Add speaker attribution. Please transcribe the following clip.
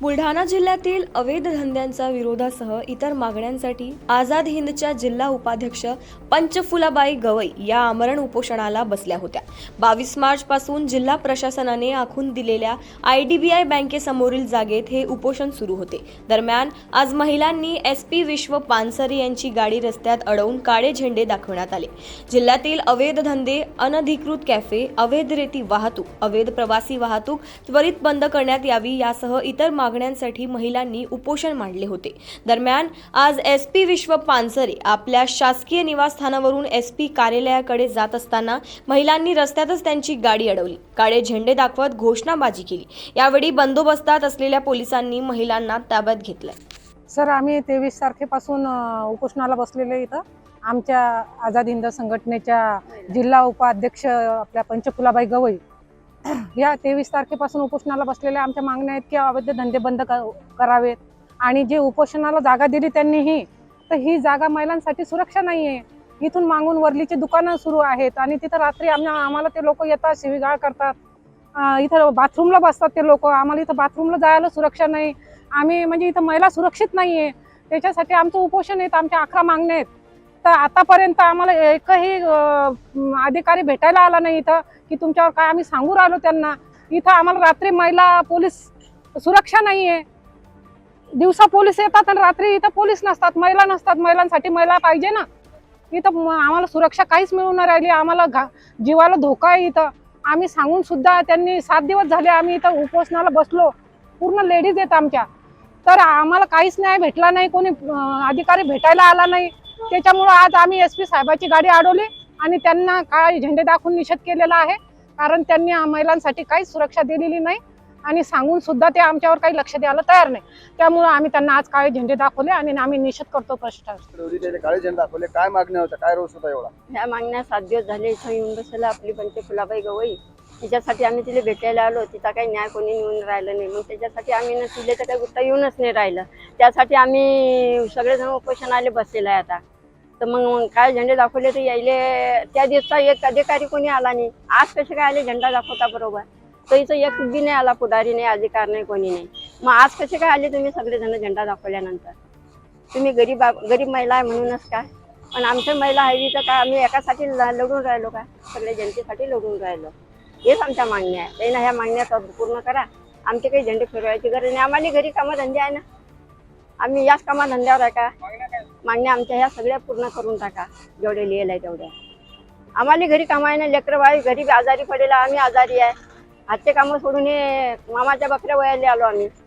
Speaker 1: बुलढाणा जिल्ह्यातील अवैध धंद्यांच्या विरोधासह इतर मागण्यांसाठी आझाद हिंदच्या जिल्हा उपाध्यक्ष पंचफुलाबाई गवई या आमरण उपोषणाला बसल्या होत्या। 22 मार्च पासून जिल्हा प्रशासनाने आखून दिलेल्या IDBI बँकेसमोरील जागेत हे उपोषण सुरू होते। दरम्यान आज महिलांनी SP विश्व पानसरे यांची गाडी रस्त्यात अडवून काळे झेंडे दाखवण्यात आले। जिल्ह्यातील अवैध धंदे, अनधिकृत कॅफे, अवैध रेती वाहतूक, अवैध प्रवासी वाहतूक त्वरित बंद करण्यात यावी यासह इतर मागण्यांसाठी महिलांनी उपोषण मांडले होते। दरम्यान आज SP विश्व पानसरे आपल्या शासकीय निवासस्थानावरून SP कार्यालयाकडे जात असताना महिलांनी रस्त्यातच त्यांची गाडी अडवली, काळे झेंडे दाखवत घोषणाबाजी केली। यावेळी बंदोबस्तात असलेल्या पोलिसांनी महिलांना ताब्यात घेतले।
Speaker 2: सर, आम्ही 23 तारखेपासून उपोषणाला बसलेले इथं आमच्या आझाद हिंद संघटनेच्या जिल्हा उपाध्यक्ष आपल्या पंचफुलाबाई गवई या 23 तारखेपासून उपोषणाला बसलेल्या आमच्या मागण्या आहेत की अवैध धंदे बंद करावेत आणि जे उपोषणाला जागा दिली त्यांनीही, तर ही जागा महिलांसाठी सुरक्षा नाही आहे। इथून मागून वरलीचे दुकानं सुरू आहेत आणि तिथं रात्री आम्हाला ते लोक येतात, शिवीगाळ करतात, इथं बाथरूमला बसतात ते लोक। आम्हाला इथं बाथरूमला जायला सुरक्षा नाही, आम्ही म्हणजे इथं महिला सुरक्षित नाही आहे। त्याच्यासाठी आमचं उपोषण आहे, आमच्या 11 मागण्या आहेत। तर आतापर्यंत आम्हाला एकही अधिकारी भेटायला आला नाही इथं की तुमच्यावर काय आम्ही सांगू राहिलो त्यांना। इथं आम्हाला रात्री महिला पोलीस सुरक्षा नाही आहे, दिवसा पोलीस येतात आणि रात्री इथं पोलीस नसतात, महिला नसतात। महिलांसाठी महिला पाहिजे ना, इथं आम्हाला सुरक्षा काहीच मिळून नाही राहिली, आम्हाला जीवाला धोका आहे इथं। आम्ही सांगून सुद्धा त्यांनी 7 दिवस झाले आम्ही इथं उपोषणाला बसलो, पूर्ण लेडीज आहेत आमच्या, तर आम्हाला काहीच न्याय भेटला नाही, कोणी अधिकारी भेटायला आला नाही। त्याच्यामुळे आज आम्ही SP साहेबाची गाडी अडवली आणि त्यांना काळे झेंडे दाखवून निषेध केलेला आहे, कारण त्यांनी महिलांसाठी काहीच सुरक्षा दिलेली नाही आणि सांगून सुद्धा ते आमच्यावर काही लक्ष द्यायला तयार नाही। त्यामुळे आम्ही त्यांना आज काळे झेंडे दाखवले आणि आम्ही निषेध करतो भ्रष्टाचार।
Speaker 3: काळे झेंडे दाखवले, काय मागण्या होत्या, काय रोष होता एवढा?
Speaker 4: ह्या मागण्या 7 दिवस झाले इथं येऊन बसला आपली पंचफुलाबाई गवई, तिच्यासाठी आम्ही तिला भेटायला आलो। तिचा काही न्याय कोणी येऊन राहिलं नाही, मग त्याच्यासाठी आम्ही ना तिला तर काही गुत्ता येऊनच नाही राहिलं। त्यासाठी आम्ही सगळेजण उपोषणाला बसलेलं आहे आता। तर मग काय झेंडे दाखवले तर यायले त्या दिवसा एक अधिकारी कोणी आला नाही। आज कसे काय आले झेंडा दाखवता बरोबर, तर इथं एक बी नाही आला, पुढारी नाही, अधिकार नाही, कोणी नाही। मग आज कसे काय आले तुम्ही सगळेजण झेंडा दाखवल्यानंतर? तुम्ही गरीब महिला आहे म्हणूनच काय? पण आमच्या महिला हवी तर काय आम्ही एकासाठी लढून राहिलो का? सगळ्या जनतेसाठी लढून राहिलो, हेच आमच्या मागण्या आहे। त्यांना ह्या मागण्या पूर्ण करा, आमचे काही झेंडे फिरवायची गरज नाही। आम्हाला घरी कामधंदे आहे ना, आम्ही याच कामधंद्यावर आहे का? मागण्या आमच्या ह्या सगळ्या पूर्ण करून टाका, जेवढे लिहिलं आहे तेवढ्या। आम्हाला घरी कामं आहे ना, लेकरं बाई घरी आजारी पडेल, आम्ही आजारी आहे। हातचे कामं सोडून हे मामाच्या बकऱ्या वयाला आलो आम्ही।